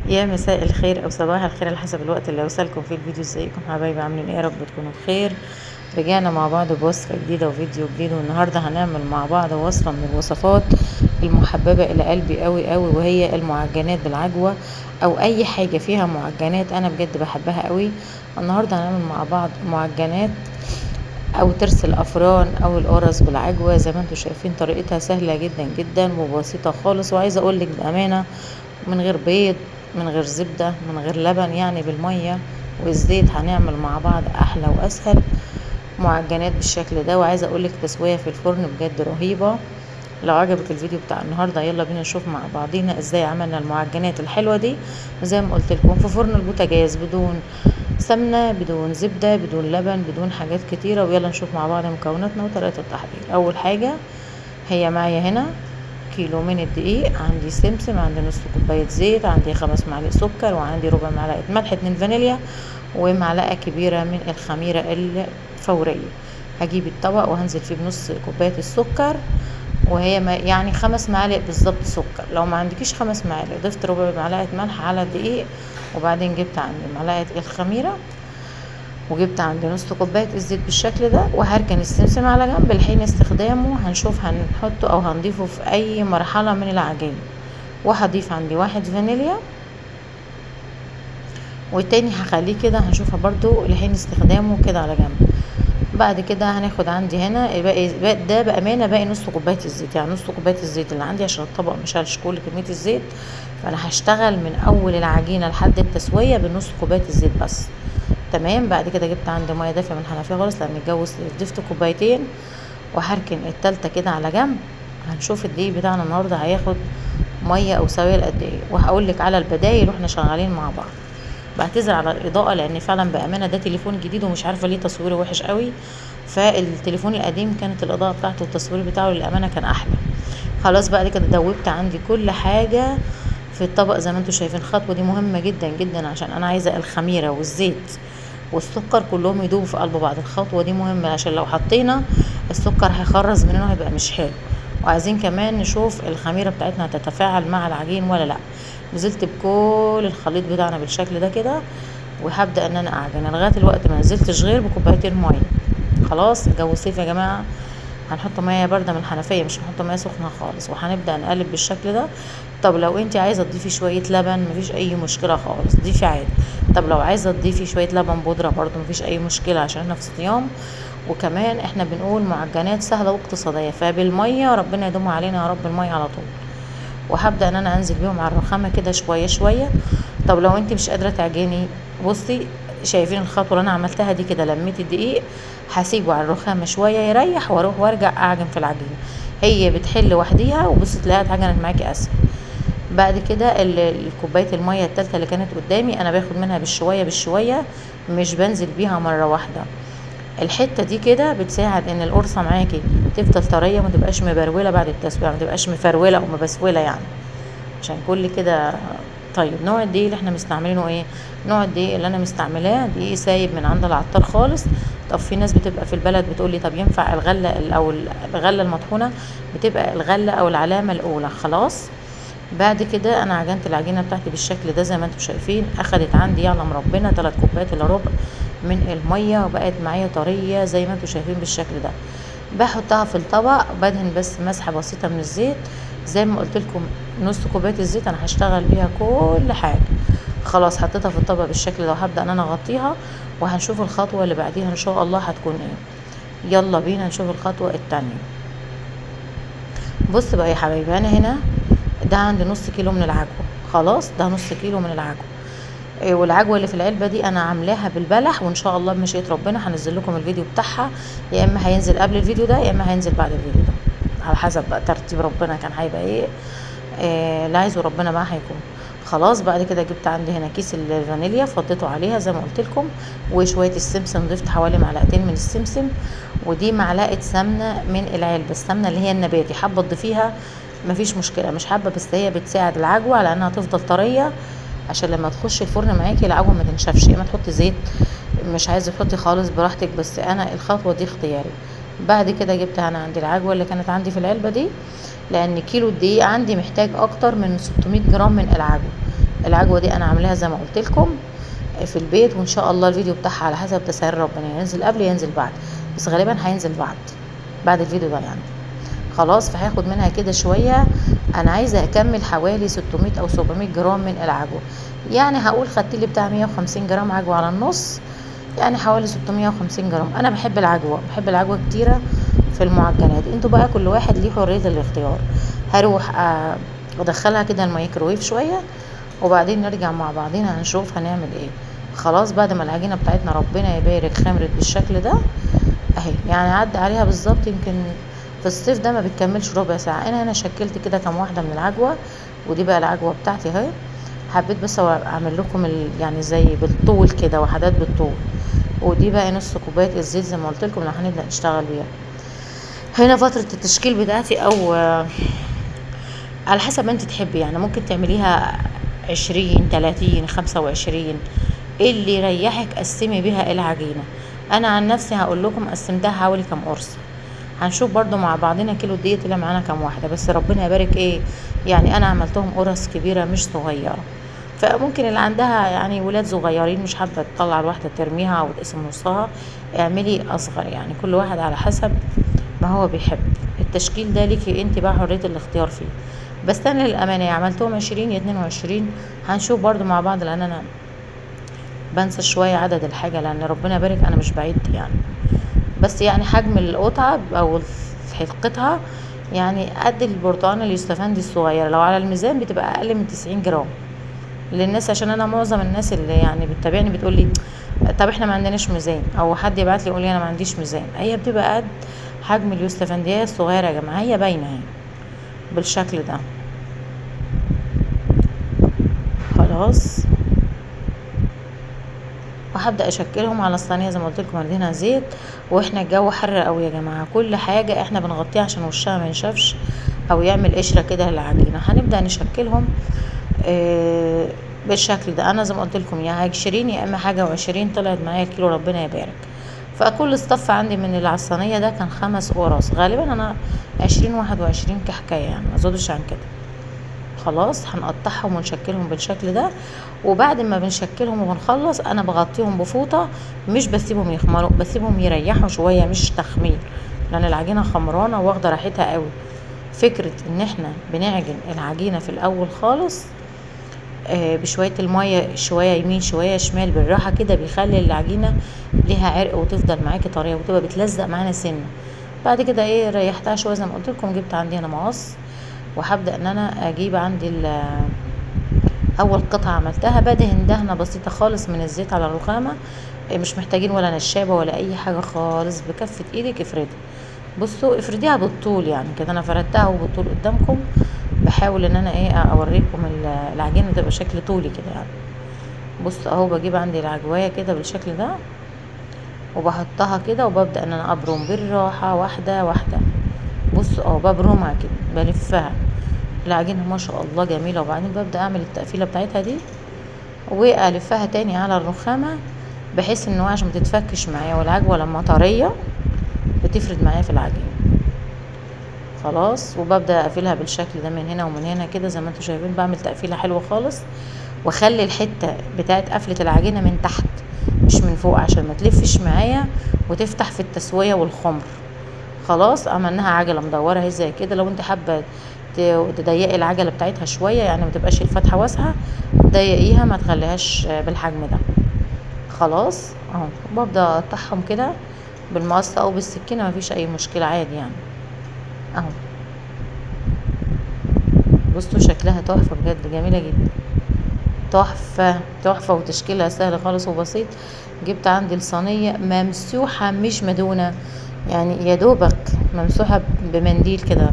يا مساء الخير او صباح الخير على حسب الوقت اللي وصلكم فيه الفيديو. ازيكم حبايبي؟ عاملين ايه؟ يا رب تكونوا بخير. رجعنا مع بعض بوصفة جديدة وفيديو جديد، والنهاردة هنعمل مع بعض وصفة من الوصفات المحببة الى قلبي قوي قوي، وهي المعجنات بالعجوة او اي حاجة فيها معجنات. انا بجد بحبها قوي. النهاردة هنعمل مع بعض معجنات او ترس الافران او القرص بالعجوة. زي ما انتم شايفين طريقتها سهلة جدا جدا وبسيطة خالص، وعايزة اقولك بامانة من غير بيض، من غير زبدة، من غير لبن، يعني بالمية والزيت هنعمل مع بعض احلى واسهل معجنات بالشكل ده. وعايزة اقولك تسوية في الفرن بجد رهيبة. لو عجبك الفيديو بتاع النهاردة يلا بينا نشوف مع بعضينا ازاي عملنا المعجنات الحلوة دي. زي ما قلت لكم في فرن البوتاجاز، بدون سمنة، بدون زبدة، بدون لبن، بدون حاجات كتيرة. ويلا نشوف مع بعض مكوناتنا وطريقة التحضير. اول حاجة هي معايا هنا كيلو من الدقيق، عندي سمسم، عندي نص كوباية زيت، عندي 5 معالق سكر، وعندي ربع معلقة ملح، 2 فانيليا، ومعلقة كبيرة من الخميرة الفورية. هجيب الطبق وهنزل فيه بنص كوباية السكر، وهي يعني 5 معالق بالظبط سكر. لو ما عندكيش 5 معالق ضفت ربع معلقة ملح على الدقيق، وبعدين جبت عندي معلقة الخميرة، وجبت عندي نص كوباية الزيت بالشكل ده. وهركن السمسم على جنب لحين استخدامه، هنشوف هنحطه او هنضيفه في اي مرحلة من العجين. وهضيف عندي 1 فانيليا، والتاني هخليه كده هنشوفها برضو لحين استخدامه كده على جنب. بعد كده هناخد عندي هنا باقي ده بامانه باقي نص كوبايه الزيت، يعني نص كوبايه الزيت اللي عندي عشان الطبق مش هلش كل كميه الزيت. فانا هشتغل من اول العجينه لحد التسويه بنص كوبايه الزيت بس. تمام. بعد كده جبت عندي ميه دافيه من الحنفيه خالص، لان الجو ضفت كوبايتين، وهركن التالتة كده على جنب. هنشوف الدقيق بتاعنا النهارده هياخد ميه او سوائل قد ايه، وهقول لك على البدايل واحنا شغالين مع بعض. بعتذر على الاضاءه لان فعلا بامانه ده تليفون جديد ومش عارفه ليه تصويره وحش قوي. فالتليفون القديم كانت الاضاءه بتاعته والتصوير بتاعه للامانه كان احلى. خلاص بعد كده دوبت عندي كل حاجه في الطبق زي ما انتم شايفين. الخطوه دي مهمه جدا جدا عشان انا عايزه الخميره والزيت والسكر كلهم يدوبوا في قلب بعض. الخطوه دي مهمه عشان لو حطينا السكر هيخرز مننا وهيبقى مش حلو. وعايزين كمان نشوف الخميره بتاعتنا هتتفاعل مع العجين ولا لا. نزلت بكل الخليط بتاعنا بالشكل ده كده، وهبدا ان انا اعجن. لغايه الوقت ما نزلتش غير بكوبايتين ميه. خلاص الجو صيف يا جماعه، هنحط ميه بارده من الحنفيه، مش هنحط ميه سخنه خالص، وهنبدا نقلب بالشكل ده. طب لو انت عايزه تضيفي شويه لبن مفيش اي مشكله خالص، ضيفي عادي. طب لو عايزه تضيفي شويه لبن بودره برضو مفيش اي مشكله، عشان احنا في الصيام. وكمان احنا بنقول معجنات سهله واقتصاديه، فبالميه ربنا يدوم علينا يا رب الميه على طول. وهبدا ان انا انزل بيهم على الرخامه كده شويه شويه. طب لو انت مش قادره تعجني، بصي شايفين الخطوه اللي انا عملتها دي كده؟ لميت الدقيق، هسيبه على الرخامه شويه يريح، واروح وارجع اعجن في العجينه. هي بتحل وحديها، وبصي تلاقيها اتعجنت معاكي اسهل. بعد كده الكوبايه الميه التالتة اللي كانت قدامي انا باخد منها بالشويه بالشويه، مش بنزل بيها مره واحده. الحته دي كده بتساعد ان القرصه معاكي تفضل طريه، ما تبقاش مبروله بعد التسويه، ما تبقاش مفروله او مبسوله يعني، عشان كل كده. طيب نوع الدقيق اللي احنا مستعملينه ايه؟ نوع الدقيق اللي انا مستعملاه دقيق سايب من عند العطار خالص. طب في ناس بتبقى في البلد بتقولي طب ينفع الغله او الغله المطحونه؟ بتبقى الغله او العلامه الاولى. خلاص بعد كده انا عجنت العجينه بتاعتي بالشكل ده زي ما انتم شايفين. اخدت عندي يعلم ربنا 3 كوبايات الا ربع من الميه، وبقت معايا طريه زي ما انتم شايفين بالشكل ده. بحطها في الطبق، بدهن بس مسحه بسيطه من الزيت. زي ما قلت لكم نص كوبايه الزيت انا هشتغل بيها كل حاجه. خلاص حطيتها في الطبق بالشكل ده، وهبدا ان انا اغطيها، وهنشوف الخطوه اللي بعديها ان شاء الله هتكون ايه. يلا بينا نشوف الخطوه التانية. بص بقى يا حبايبي، انا هنا ده عندي نص كيلو من العجوه. خلاص ده نص كيلو من العجوه. والعجوه اللي في العلبه دي انا عاملاها بالبلح، وان شاء الله بمشيئه ربنا هنزل لكم الفيديو بتاعها. يا اما هينزل قبل الفيديو ده، يا اما هينزل بعد الفيديو ده، على حسب بقى ترتيب ربنا كان هيبقى ايه. اللي عايزه ربنا بقى هيكون. خلاص بعد كده جبت عندي هنا كيس الفانيليا، فضيته عليها زي ما قلت لكم، وشويه السمسم، ضفت حوالي معلقتين من السمسم، ودي معلقه سمنه من العلبه، السمنه اللي هي النباتي. حابه تضيفيها مفيش مشكله، مش حابه بس هي بتساعد العجوه على انها تفضل طريه، عشان لما تخش الفرن معاكي العجوه ما تنشفش. يا اما تحطي زيت، مش عايزه تحطي خالص براحتك، بس انا الخطوه دي اختياري. بعد كده جبت انا عندي العجوه اللي كانت عندي في العلبه دي، لان كيلو الدقيق عندي محتاج اكتر من 600 جرام من العجوه. العجوه دي انا عاملاها زي ما قلت لكم في البيت، وان شاء الله الفيديو بتاعها على حسب تسهيل ربنا ينزل قبل ينزل بعد، بس غالبا هينزل بعد الفيديو ده يعني. خلاص، فهاخد منها كده شويه. انا عايزه اكمل حوالي 600 او 700 جرام من العجوه، يعني هقول خدت لي بتاع 150 جرام عجوه على النص، يعني حوالي 650 جرام. انا بحب العجوه كتيره في المعجنات. انتوا بقى كل واحد ليه حريه الاختيار. هروح ادخلها كده الميكروويف شويه، وبعدين نرجع مع بعضينا هنشوف هنعمل ايه. خلاص، بعد ما العجينه بتاعتنا ربنا يبارك خمرت بالشكل ده اهي، يعني عدى عليها بالظبط يمكن في الصيف ده ما بتكملش ربع ساعه. انا شكلت كده كام واحده من العجوه، ودي بقى العجوه بتاعتي اهي. حبيت بس اعمل لكم يعني زي بالطول كده، وحدات بالطول. ودي بقى نص كوبايه الزيت زي ما قلت لكم اللي هنبدا نشتغل بيها. هنا فتره التشكيل بتاعتي، او على حسب ما انت تحبي، يعني ممكن تعمليها 20 30 25 اللي يريحك. قسمي بيها العجينه. انا عن نفسي هقول لكم قسمتها حوالي كام قرص. هنشوف برضو مع بعضنا كيلو ديت طلع معانا كام واحده، بس ربنا يبارك ايه، يعني انا عملتهم قرص كبيره مش صغيره. فممكن اللي عندها يعني ولاد صغيرين مش حابه تطلع الواحده ترميها او تقسم نصها، اعملي اصغر، يعني كل واحد على حسب ما هو بيحب. التشكيل ده ليكي انت بقى حريه الاختيار فيه. بس انا للامانه عملتهم 20 يا 22. هنشوف برضو مع بعض، لان انا بنسى شويه عدد الحاجه، لان ربنا يبارك انا مش بعيد يعني. بس يعني حجم القطعه او القطعه يعني قد البرتقانه اليوستفندي الصغيره، لو على الميزان بتبقى اقل من 90 جرام للناس. عشان انا معظم الناس اللي يعني بتتابعني بتقول لي طب احنا ما عندناش ميزان، او حد يبعت لي يقول لي انا ما عنديش ميزان. هي بتبقى قد حجم اليوستفنديه الصغيره يا جماعه، هي باينه اهي بالشكل ده. خلاص، وهبدا اشكلهم على الصينيه زي ما قلت لكم عندنا زيت. واحنا الجو حر قوي يا جماعه، كل حاجه احنا بنغطيها عشان وشها ما ينشفش او يعمل قشره كده للعجينه. هنبدا نشكلهم بالشكل ده. انا زي ما قلت لكم يا 20 يا اما حاجه و20 طلعت معايا الكيلو ربنا يبارك. فكل الصف عندي من اللي على الصينيه ده كان 5 قرص، غالبا انا 20 21 كحكايه يعني، ما زودش عن كده. خلاص، هنقطعهم ونشكلهم بالشكل ده. وبعد ما بنشكلهم وبنخلص انا بغطيهم بفوطه، مش بسيبهم يخمروا، بسيبهم يريحوا شويه مش تخمير، لان العجينه خمرانه واخده راحتها قوي. فكره ان احنا بنعجن العجينه في الاول خالص بشويه الميه، شويه يمين شويه شمال بالراحه كده، بيخلي العجينه ليها عرق وتفضل معاكي طريه وتبقى بتلزق معانا سنه. بعد كده ريحتها شويه زي ما قلت لكم. جبت عندي هنا مقص، وهبدا ان انا اجيب عندي اول قطعه عملتها بدهن دهنه بسيطه خالص من الزيت على الرخامه. مش محتاجين ولا نشابه ولا اي حاجه خالص، بكفه ايدك افردي. بصوا افرديها بالطول يعني كده، انا فردتها وبالطول قدامكم. بحاول ان انا اوريكم العجينه تبقى شكل طولي كده يعني. بص اهو، بجيب عندي العجوايه كده بالشكل ده، وبحطها كده، وببدا ان انا ابرم بالراحه واحده واحده. بص اهو ببرمها كده بلفها. العجينه ما شاء الله جميله. وبعدين ببدا اعمل التقفيله بتاعتها دي، والفها تاني على الرخامه، بحيث انه عشان ما تتفكش معايا، والعجوه لما طريه بتفرد معايا في العجين. خلاص، وببدا اقفلها بالشكل ده من هنا ومن هنا كده زي ما انتم شايفين. بعمل تقفيله حلوه خالص، واخلي الحته بتاعت قفله العجينه من تحت مش من فوق، عشان ما تلفش معايا وتفتح في التسويه والخمر. خلاص، عملناها عجله مدوره اهي زي كده. لو انت حابه تضيقي العجله بتاعتها شويه، يعني ما تبقاش الفتحه واسعه، ضيقيها ما تخليهاش بالحجم ده. خلاص اهو، ببدا اقطعهم كده بالمقص او بالسكينه، مفيش اي مشكله عادي يعني. اهو بصوا شكلها تحفه بجد، جميله جدا، تحفه تحفه، وتشكيلها سهل خالص وبسيط. جبت عندي الصينيه ممسوحه مش مدهونه، يعني يا دوبك ممسوحه بمنديل كده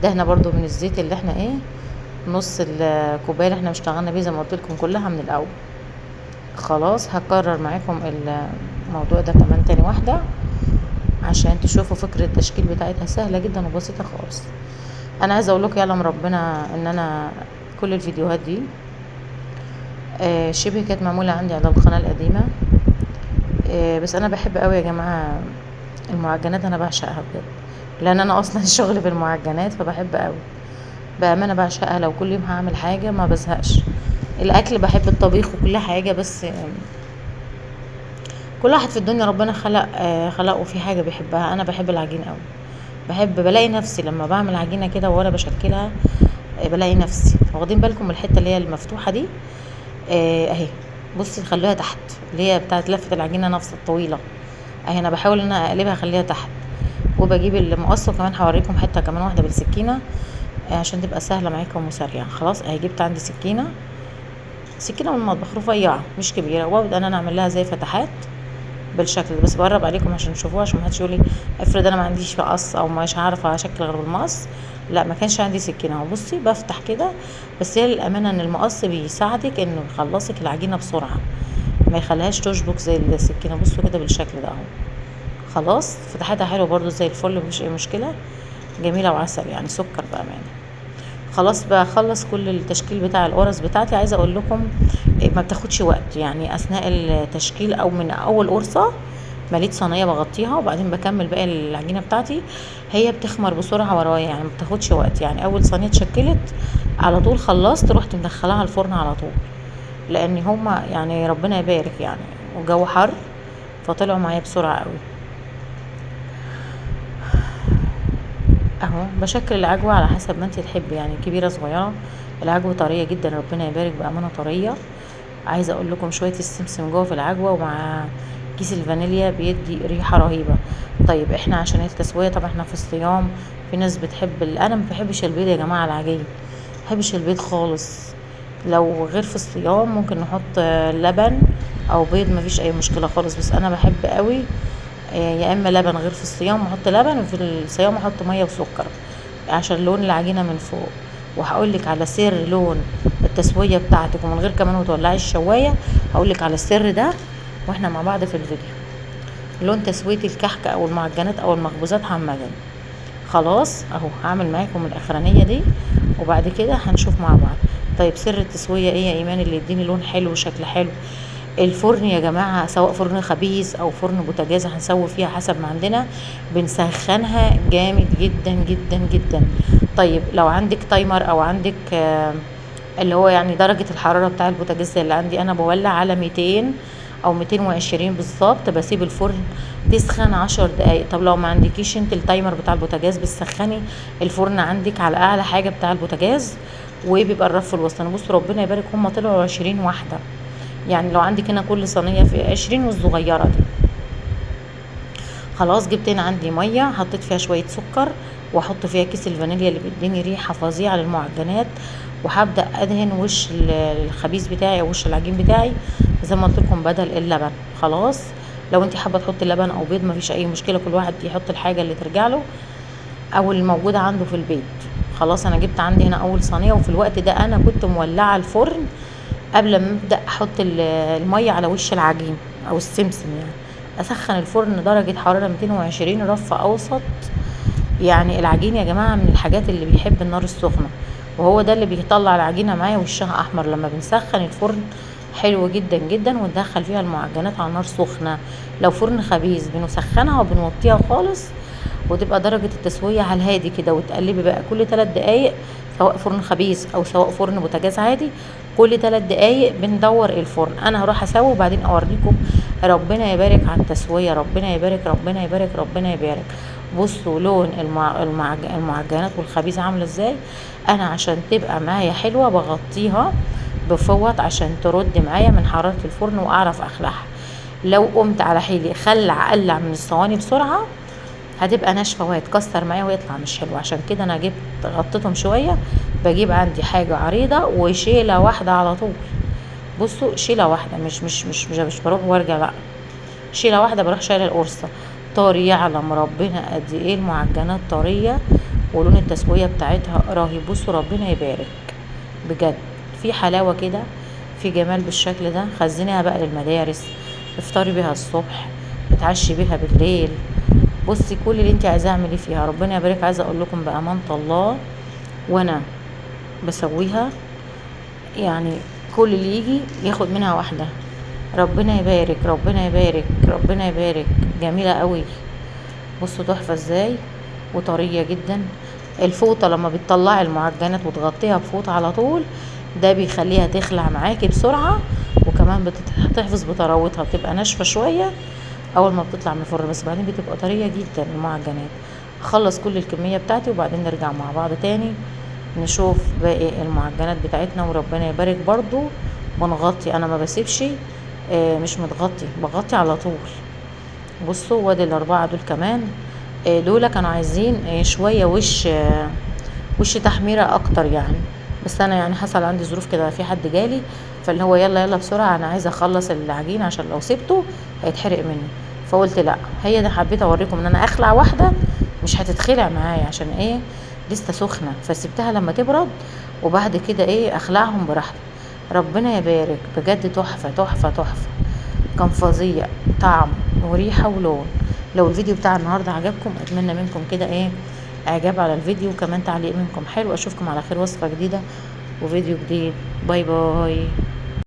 دهنه برضو من الزيت اللي احنا نص الكوبايه اللي احنا اشتغلنا بيه زي ما قلت لكم كلها من الاول. خلاص، هكرر معاكم الموضوع ده كمان تاني واحده عشان تشوفوا فكره التشكيل بتاعتها سهله جدا وبسيطه خالص. انا عايزه اقول لكم يعلم ربنا ان انا كل الفيديوهات دي شبه كانت معموله عندي على القناه القديمه. بس انا بحب قوي يا جماعه المعجنات، انا بعشقها بجد، لان انا اصلا شغلي في المعجنات، فبحب قوي بامانه بعشقها. لو كل يوم هعمل حاجه ما بزهقش. الاكل بحب الطبيخ وكل حاجه، بس كل واحد في الدنيا ربنا خلقه في حاجه بيحبها. انا بحب العجين قوي، بلاقي نفسي لما بعمل عجينه كده وانا بشكلها، بلاقي نفسي. واخدين بالكم من الحته اللي هي المفتوحه دي؟ اهي، بصي خلوها تحت، اللي هي بتاعت لفه العجينه نفس الطويله اهي. انا بحاول ان انا اقلبها اخليها تحت، وبجيب المقص، وكمان هوريكم حته كمان واحده بالسكينه عشان تبقى سهله معاكم وسريعه. خلاص اهي، جبت عندي سكينه من المطبخ رفيعه مش كبيره، وابدا ان انا اعمل لها زي فتحات بالشكل ده. بس بقرب عليكم عشان تشوفوها، عشان محدش يقولي افرض انا ما عنديش مقص او مش عارفه اشكل غير بالمقص. لا، ما كانش عندي سكينه اهو. بصي بفتح كده، بس هي للامانه ان المقص بيساعدك انه يخلصك العجينه بسرعه، ما يخليهاش تشبك زي السكينه. بصوا كده بالشكل ده اهو. خلاص فتحتها حلوه برضو زي الفل، مفيش اي مشكله، جميله وعسل يعني، سكر بامانه. خلاص بخلص كل التشكيل بتاع القرص بتاعتي. عايزه اقول لكم ما بتاخدش وقت يعني اثناء التشكيل، او من اول قرصه مليت صينيه بغطيها وبعدين بكمل باقي العجينه بتاعتي. هي بتخمر بسرعه ورايا يعني، ما بتاخدش وقت يعني. اول صينيه اتشكلت على طول خلصت، رحت مدخلاها الفرن على طول، لان هما يعني ربنا يبارك يعني، والجو حر فطلعوا معايا بسرعه قوي. اهو بشكل العجوه على حسب ما انت تحبي يعني، كبيره صغيره. العجوه طريه جدا، ربنا يبارك، بامانه طريه. عايزه اقول لكم شويه السمسم جوه في العجوه، ومع كيس الفانيليا بيدي ريحه رهيبه. طيب احنا عشان التسويه، طبعا احنا في الصيام، في ناس بتحب انا ما بحبش البيض يا جماعه العجين، ما بحبش البيض خالص. لو غير في الصيام ممكن نحط لبن او بيض، ما فيش اي مشكله خالص، بس انا بحب قوي يا اما لبن غير في الصيام احط لبن، وفي الصيام احط ميه وسكر عشان لون العجينه من فوق. وهقول لك على سر لون التسويه بتاعتك، ومن غير كمان ما تولعي الشوايه هقول لك على السر ده واحنا مع بعض في الفيديو. لون تسويه الكحك او المعجنات او المخبوزات عامه. خلاص اهو، هعمل معاكم الاخرانيه دي وبعد كده هنشوف مع بعض. طيب سر التسويه ايه يا ايمان اللي يديني لون حلو وشكل حلو؟ الفرن يا جماعه، سواء فرن خبيز او فرن بوتاجاز هنسوي فيها حسب ما عندنا، بنسخنها جامد جدا جدا جدا. طيب لو عندك تايمر او عندك اللي هو يعني درجه الحراره بتاع البوتاجاز زي اللي عندي انا، بولع على 200 او 220 بالظبط، بسيب الفرن تسخن 10 دقايق. طب لو ما عندكيش انت التايمر بتاع البوتاجاز، بتسخني الفرن عندك على اعلى حاجه بتاع البوتاجاز، وبيبقى الرف الوسطاني. بصوا ربنا يبارك، هم طلعوا 20 واحده يعني. لو عندك هنا كل صينيه في 20، والصغيره دي. خلاص جبت هنا عندي ميه، حطيت فيها شويه سكر، واحط فيها كيس الفانيليا اللي بيديني ريحه فظيعه للمعجنات، وهبدا ادهن وش الخبيز بتاعي او وش العجين بتاعي زي ما قلت لكم بدل اللبن. خلاص لو انت حابه تحطي لبن او بيض مفيش اي مشكله، كل واحد يحط الحاجه اللي ترجع له او الموجوده عنده في البيت. خلاص انا جبت عندي هنا اول صينيه، وفي الوقت ده انا كنت مولعه الفرن قبل ما ابدا احط الميه على وش العجين او السمسم يعني. اسخن الفرن درجه حراره 220 رف اوسط يعني. العجين يا جماعه من الحاجات اللي بيحب النار السخنه، وهو ده اللي بيطلع العجينه معايا وشها احمر لما بنسخن الفرن حلو جدا جدا، وندخل فيها المعجنات على نار سخنه. لو فرن خبيز بنسخنها وبنوطيها خالص، وتبقى درجه التسويه على الهادي كده، وتقلبي بقى كل 3 دقايق، سواء فرن خبيز او سواء فرن بوتاجاز عادي. كل 3 دقايق بندور الفرن. انا هروح اسوي وبعدين اوريكم. ربنا يبارك على التسويه، ربنا يبارك ربنا يبارك ربنا يبارك. بصوا لون المعجنات والخبيز عامله ازاي. انا عشان تبقى معايا حلوه بغطيها بفوط عشان ترد معايا من حراره الفرن واعرف اخلعها. لو قمت على حيلي اقلع من الصواني بسرعه هتبقى ناشفه وهيتكسر معايا ويطلع مش حلو. عشان كده انا جبت غطيتهم شويه، بجيب عندي حاجه عريضه وشيله واحده على طول. بصوا شيله واحده، مش بروح وارجع، لا شيله واحده بروح شايله القرصه. طري يعلم ربنا قد ايه المعجنات طريه، ولون التسويه بتاعتها رهيب. بصوا ربنا يبارك بجد، في حلاوه كده، في جمال بالشكل ده. خزنيها بقى للمدارس، افطري بيها الصبح، اتعشي بيها بالليل. بصي كل اللي انت عايزاه اعملي فيها، ربنا يبارك. عايزه اقول لكم بامانه الله وانا بسويها يعني، كل اللي يجي ياخد منها واحده. ربنا يبارك ربنا يبارك ربنا يبارك، جميله قوي. بصوا تحفه ازاي، وطريه جدا. الفوطه لما بتطلعي المعجنات وتغطيها بفوطه على طول ده بيخليها تخلع معاكي بسرعة، وكمان بتحتفظ بطراوتها، بتبقى ناشفة شوية اول ما بتطلع من الفرن، بس بعدين بتبقى طرية جدا المعجنات. اخلص كل الكمية بتاعتي وبعدين نرجع مع بعض تاني نشوف باقي المعجنات بتاعتنا، وربنا يبارك. برضو بنغطي، انا ما بسيبش مش متغطي، بغطي على طول. بصوا وادي الاربعة دول كمان، دول كانوا عايزين شوية وش تحميرة اكتر يعني، بس انا يعني حصل عندي ظروف كده، في حد جالي فاللي هو يلا يلا بسرعة، انا عايزة اخلص العجين عشان لو سبته هيتحرق مني. فقلت لا، هي ده حبيت اوريكم ان انا اخلع واحدة مش هتتخلع معايا، عشان ايه؟ لسه سخنة، فسبتها لما تبرد وبعد كده ايه اخلعهم براحتي. ربنا يبارك، بجد تحفة تحفة تحفة، كان فظيع طعم وريحة ولون. لو الفيديو بتاع النهاردة عجبكم اتمنى منكم كده ايه اعجاب على الفيديو، وكمان تعليق منكم حلو. اشوفكم على خير وصفة جديدة وفيديو جديد. باي باي.